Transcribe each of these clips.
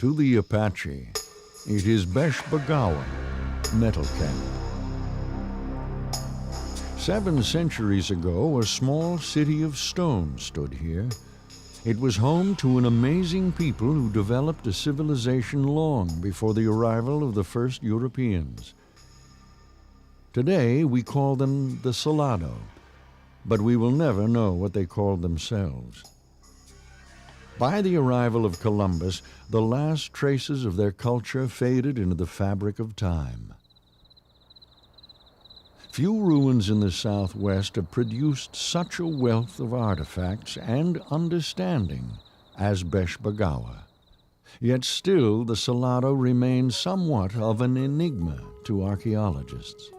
To the Apache, it is Besh-Ba-Gowah, metal camp. 7 centuries ago, a small city of stone stood here. It was home to an amazing people who developed a civilization long before the arrival of the first Europeans. Today, we call them the Salado, but we will never know what they called themselves. By the arrival of Columbus, the last traces of their culture faded into the fabric of time. Few ruins in the Southwest have produced such a wealth of artifacts and understanding as Besh-Ba-Gowah. Yet still, the Salado remains somewhat of an enigma to archaeologists.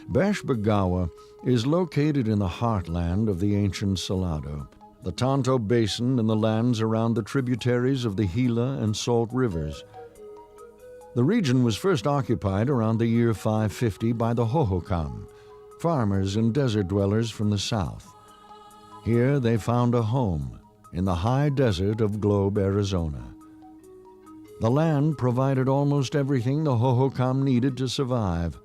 Besh-Ba-Gowah is located in the heartland of the ancient Salado, the Tonto Basin and the lands around the tributaries of the Gila and Salt Rivers. The region was first occupied around the year 550 by the Hohokam, farmers and desert dwellers from the south. Here they found a home in the high desert of Globe, Arizona. The land provided almost everything the Hohokam needed to survive.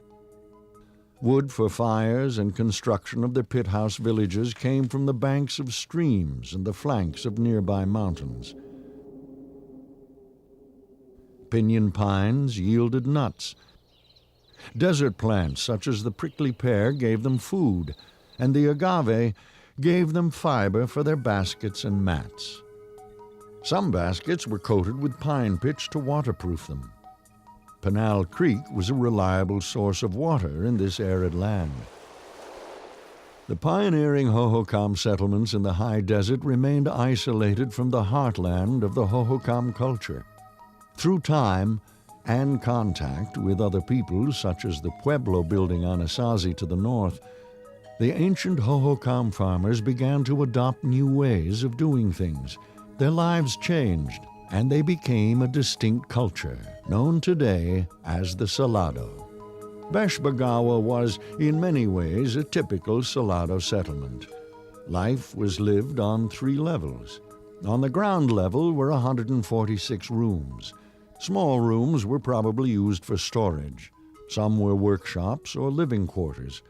Wood for fires and construction of their pit house villages came from the banks of streams and the flanks of nearby mountains. Pinyon pines yielded nuts. Desert plants such as the prickly pear gave them food, and the agave gave them fiber for their baskets and mats. Some baskets were coated with pine pitch to waterproof them. Pinal Creek was a reliable source of water in this arid land. The pioneering Hohokam settlements in the high desert remained isolated from the heartland of the Hohokam culture. Through time and contact with other peoples, such as the Pueblo building Anasazi to the north, the ancient Hohokam farmers began to adopt new ways of doing things. Their lives changed, and they became a distinct culture, known today as the Salado. Besh-Ba-Gowah was, in many ways, a typical Salado settlement. Life was lived on 3 levels. On the ground level were 146 rooms. Small rooms were probably used for storage. Some were workshops or living quarters,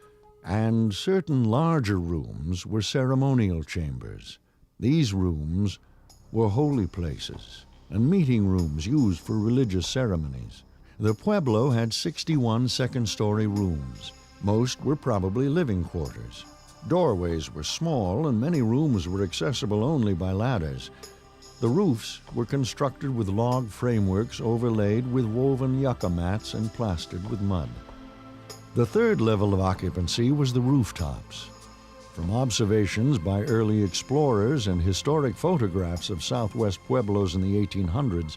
and certain larger rooms were ceremonial chambers. These rooms were holy places and meeting rooms used for religious ceremonies. The pueblo had 61 second-story rooms. Most were probably living quarters. Doorways were small, and many rooms were accessible only by ladders. The roofs were constructed with log frameworks overlaid with woven yucca mats and plastered with mud. The 3rd level of occupancy was the rooftops. From observations by early explorers and historic photographs of Southwest pueblos in the 1800s,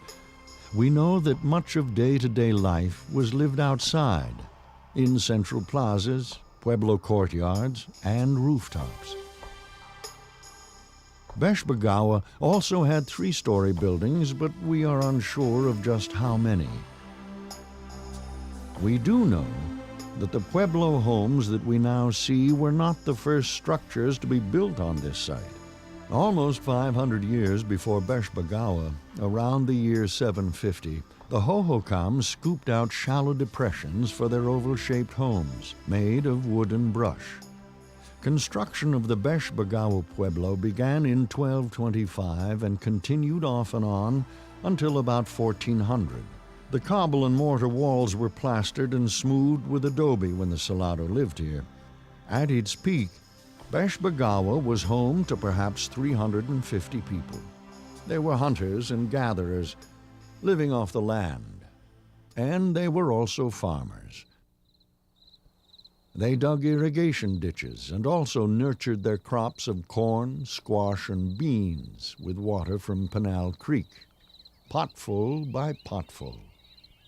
we know that much of day-to-day life was lived outside, in central plazas, pueblo courtyards, and rooftops. Besh-Ba-Gowah also had 3-story buildings, but we are unsure of just how many. We do know that the pueblo homes that we now see were not the first structures to be built on this site. Almost 500 years before Besh-Ba-Gowah, around the year 750, the Hohokam scooped out shallow depressions for their oval-shaped homes, made of wood and brush. Construction of the Besh-Ba-Gowah pueblo began in 1225 and continued off and on until about 1400. The cobble and mortar walls were plastered and smoothed with adobe when the Salado lived here. At its peak, Besh-Ba-Gowah was home to perhaps 350 people. They were hunters and gatherers, living off the land, and they were also farmers. They dug irrigation ditches and also nurtured their crops of corn, squash, and beans with water from Pinal Creek, potful by potful.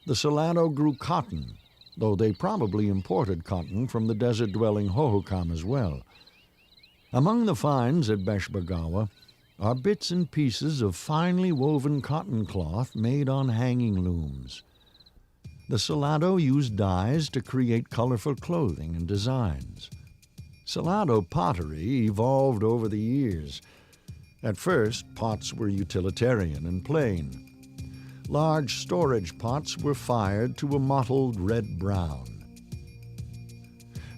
The Salado grew cotton, though they probably imported cotton from the desert-dwelling Hohokam as well. Among the finds at Besh-Ba-Gowah are bits and pieces of finely woven cotton cloth made on hanging looms. The Salado used dyes to create colorful clothing and designs. Salado pottery evolved over the years. At first, pots were utilitarian and plain. large storage pots were fired to a mottled red-brown.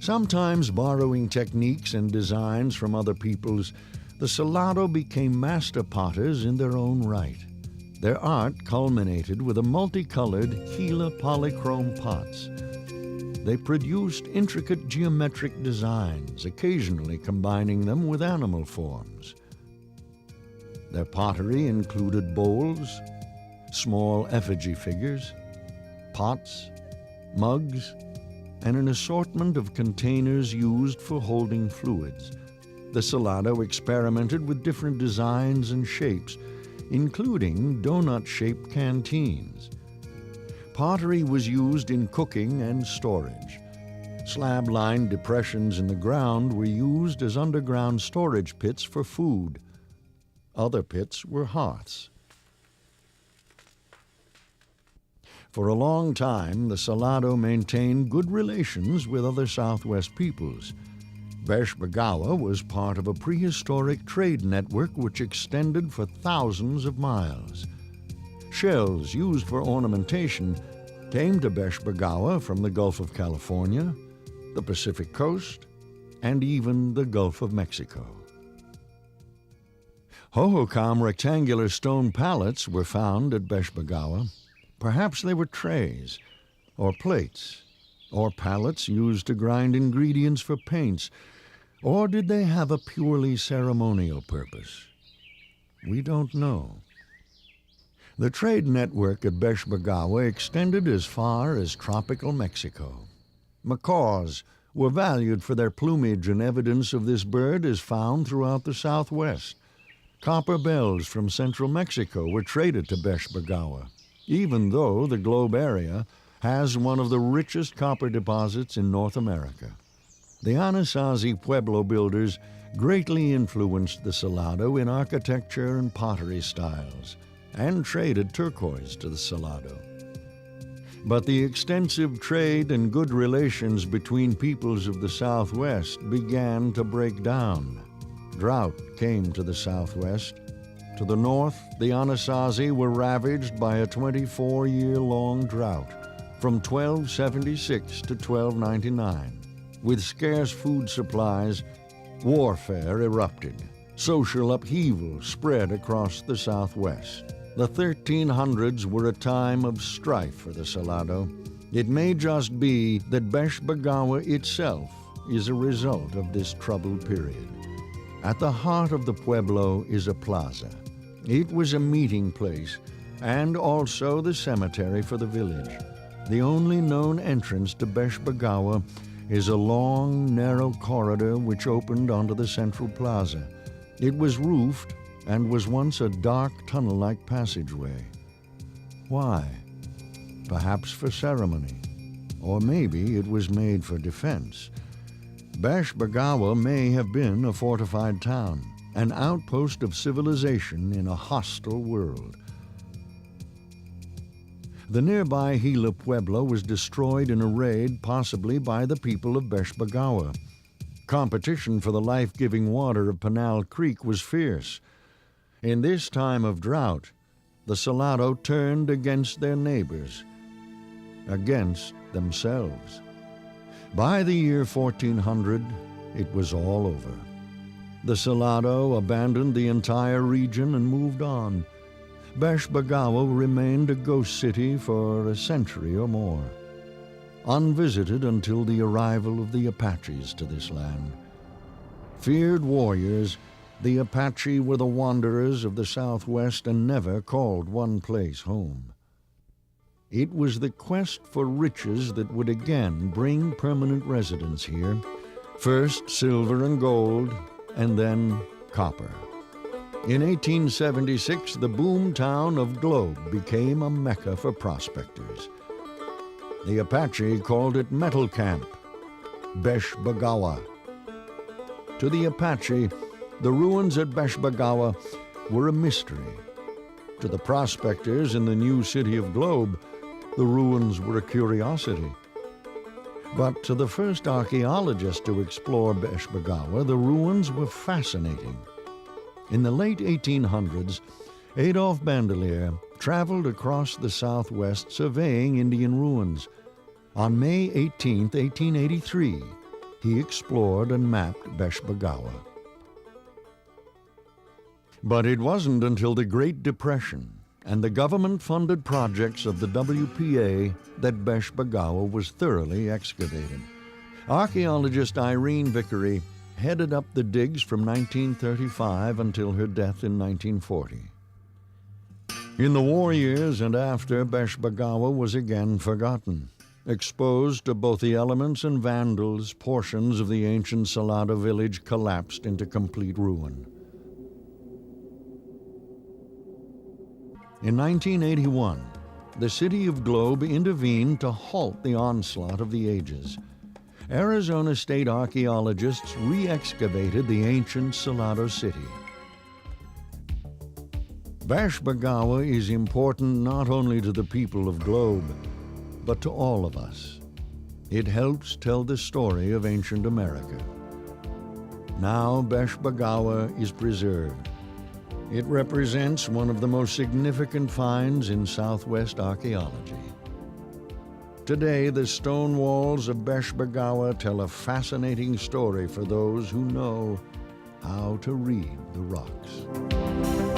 Sometimes borrowing techniques and designs from other peoples, the Salado became master potters in their own right. Their art culminated with a multicolored Gila polychrome pots. They produced intricate geometric designs, occasionally combining them with animal forms. Their pottery included bowls, small effigy figures, pots, mugs, and an assortment of containers used for holding fluids. The Salado experimented with different designs and shapes, including donut-shaped canteens. Pottery was used in cooking and storage. Slab-lined depressions in the ground were used as underground storage pits for food. Other pits were hearths. For a long time, the Salado maintained good relations with other Southwest peoples. Besh-Ba-Gowah was part of a prehistoric trade network which extended for thousands of miles. Shells used for ornamentation came to Besh-Ba-Gowah from the Gulf of California, the Pacific Coast, and even the Gulf of Mexico. Hohokam rectangular stone pallets were found at Besh-Ba-Gowah. Perhaps they were trays, or plates, or pallets used to grind ingredients for paints, or did they have a purely ceremonial purpose? We don't know. The trade network at Besh-Ba-Gowah extended as far as tropical Mexico. Macaws were valued for their plumage, and evidence of this bird is found throughout the Southwest. Copper bells from central Mexico were traded to Besh-Ba-Gowah, even though the Globe area has one of the richest copper deposits in North America. The Anasazi Pueblo builders greatly influenced the Salado in architecture and pottery styles, and traded turquoise to the Salado. But the extensive trade and good relations between peoples of the Southwest began to break down. Drought came to the Southwest. To the north, the Anasazi were ravaged by a 24-year-long drought, from 1276 to 1299. With scarce food supplies, warfare erupted. Social upheaval spread across the Southwest. The 1300s were a time of strife for the Salado. It may just be that Besh-Ba-Gowah itself is a result of this troubled period. At the heart of the pueblo is a plaza. It was a meeting place and also the cemetery for the village. The only known entrance to Besh-Ba-Gowah is a long, narrow corridor which opened onto the central plaza. It was roofed and was once a dark tunnel-like passageway. Why? Perhaps for ceremony, or maybe it was made for defense. Besh-Ba-Gowah may have been a fortified town, an outpost of civilization in a hostile world. The nearby Gila Pueblo was destroyed in a raid, possibly by the people of Besh-Ba-Gowah. Competition for the life-giving water of Pinal Creek was fierce. In this time of drought, the Salado turned against their neighbors, against themselves. By the year 1400, it was all over. The Salado abandoned the entire region and moved on. Besh-Ba-Gowah remained a ghost city for a century or more, unvisited until the arrival of the Apaches to this land. Feared warriors, the Apache were the wanderers of the Southwest and never called one place home. It was the quest for riches that would again bring permanent residents here. First silver and gold, and then copper. In 1876, the boom town of Globe became a mecca for prospectors. The Apache called it Metal Camp, Besh-Ba-Gowah. To the Apache, the ruins at Besh-Ba-Gowah were a mystery. To the prospectors in the new city of Globe, the ruins were a curiosity. But to the first archaeologists to explore Besh-Ba-Gowah, the ruins were fascinating. In the late 1800s, Adolf Bandelier traveled across the Southwest surveying Indian ruins. On May 18, 1883, he explored and mapped Besh-Ba-Gowah. But it wasn't until the Great Depression and the government-funded projects of the WPA that Besh-Ba-Gowah was thoroughly excavated. Archaeologist Irene Vickery headed up the digs from 1935 until her death in 1940. In the war years and after, Besh-Ba-Gowah was again forgotten. Exposed to both the elements and vandals, portions of the ancient Salado village collapsed into complete ruin. In 1981, the city of Globe intervened to halt the onslaught of the ages. Arizona state archaeologists re-excavated the ancient Salado city. Besh-Ba-Gowah is important not only to the people of Globe, but to all of us. It helps tell the story of ancient America. Now Besh-Ba-Gowah is preserved. It represents one of the most significant finds in Southwest archaeology. Today, the stone walls of Besh-Ba-Gowah tell a fascinating story for those who know how to read the rocks.